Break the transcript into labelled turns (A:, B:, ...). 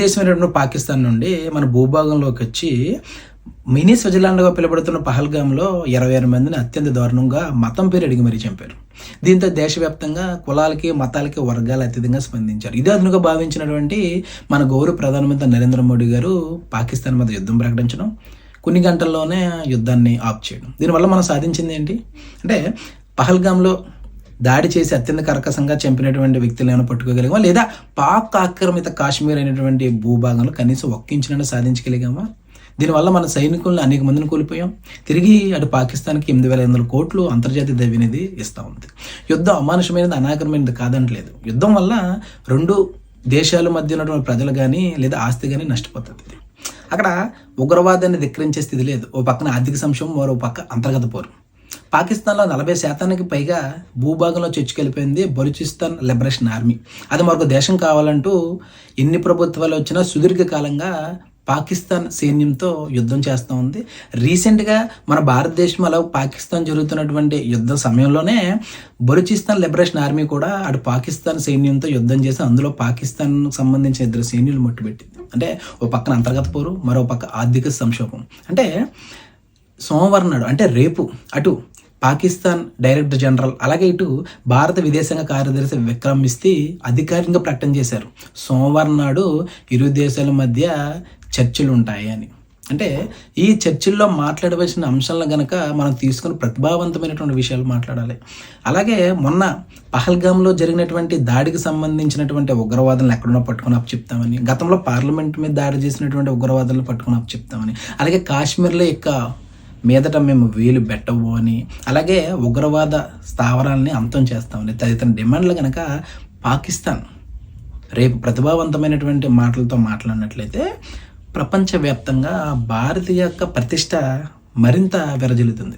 A: దేశమైనటువంటి పాకిస్తాన్ నుండి మన భూభాగంలోకి వచ్చి మినీ స్విట్జర్లాండ్గా పిలువబడుతున్న పహల్గామ్లో 26 మందిని అత్యంత దారుణంగా మతం పేరు అడిగి మరీ చంపారు. దీంతో దేశవ్యాప్తంగా కులాలకి, మతాలకి, వర్గాలు అత్యధికంగా స్పందించారు. ఇదే అదునుగా భావించినటువంటి మన గౌరవ ప్రధానమంత్రి నరేంద్ర మోడీ గారు పాకిస్తాన్ మీద యుద్ధం ప్రకటించడం, కొన్ని గంటల్లోనే యుద్ధాన్ని ఆఫ్ చేయడం. దీనివల్ల మనం సాధించింది ఏంటి అంటే, పహల్గామ్లో దాడి చేసి అత్యంత కర్కశంగా చంపినటువంటి వ్యక్తులు ఏమైనా పట్టుకోగలిగామా, లేదా పాక్ ఆక్రమిత కాశ్మీర్ అయినటువంటి భూభాగంలో కనీసం ఒక్కించినట్టు సాధించగలిగామా? దీనివల్ల మన సైనికులను అనేక మందిని కోల్పోయాం. తిరిగి అటు పాకిస్తాన్కి 8,500 కోట్లు అంతర్జాతీయ ద్రవ్యనిధి ఇస్తూ ఉంది. యుద్ధం అమానుషమైనది, అనాగరమైనది కాదంటలేదు. యుద్ధం వల్ల రెండు దేశాల మధ్య ఉన్నటువంటి ప్రజలు కానీ లేదా ఆస్తి కానీ నష్టపోతుంది. అక్కడ ఉగ్రవాదాన్ని ధిక్కరించే స్థితి లేదు. ఓ పక్కన ఆర్థిక సంక్షోభం, మరో పక్క అంతర్గత పోరు. పాకిస్తాన్లో 40% పైగా భూభాగంలో చొచ్చుకెళ్ళిపోయింది బలూచిస్తాన్ లిబరేషన్ ఆర్మీ. అది మరొక దేశం కావాలంటూ ఎన్ని ప్రభుత్వాలు వచ్చినా సుదీర్ఘకాలంగా పాకిస్తాన్ సైన్యంతో యుద్ధం చేస్తూ ఉంది. రీసెంట్గా మన భారతదేశం అలా పాకిస్తాన్ జరుగుతున్నటువంటి యుద్ధ సమయంలోనే బలూచిస్తాన్ లిబరేషన్ ఆర్మీ కూడా అటు పాకిస్తాన్ సైన్యంతో యుద్ధం చేసి అందులో పాకిస్తాన్ సంబంధించిన 2 సైన్యులు మట్టుబెట్టింది. అంటే ఓ పక్కన అంతర్గత పోరు, మరో పక్క ఆర్థిక సంక్షోభం. అంటే సోమవారం నాడు, అంటే రేపు, అటు పాకిస్తాన్ డైరెక్టర్ జనరల్ అలాగే ఇటు భారత విదేశాంగ కార్యదర్శి విక్రమ్ మిస్తి అధికారికంగా ప్రకటన చేశారు, సోమవారం నాడు ఇరు దేశాల మధ్య చర్చలు ఉంటాయి అని. అంటే ఈ చర్చల్లో మాట్లాడవలసిన అంశాలను గనక మనం తీసుకుని ప్రతిభావంతమైనటువంటి విషయాలు మాట్లాడాలి. అలాగే మొన్న పహల్గామ్లో జరిగినటువంటి దాడికి సంబంధించినటువంటి ఉగ్రవాదులను ఎక్కడున్నా పట్టుకుని చెప్తామని, గతంలో పార్లమెంట్ మీద దాడి చేసినటువంటి ఉగ్రవాదులను పట్టుకుని చెప్తామని, అలాగే కాశ్మీర్లో మీదట మేము వేలు పెట్టవు అని, అలాగే ఉగ్రవాద స్థావరాలని అంతం చేస్తామని తదితర డిమాండ్లు కనుక పాకిస్తాన్ రేపు ప్రతిభావంతమైనటువంటి మాటలతో మాట్లాడినట్లయితే ప్రపంచవ్యాప్తంగా భారతీయ యొక్క ప్రతిష్ట మరింత విరజిల్లుతుంది.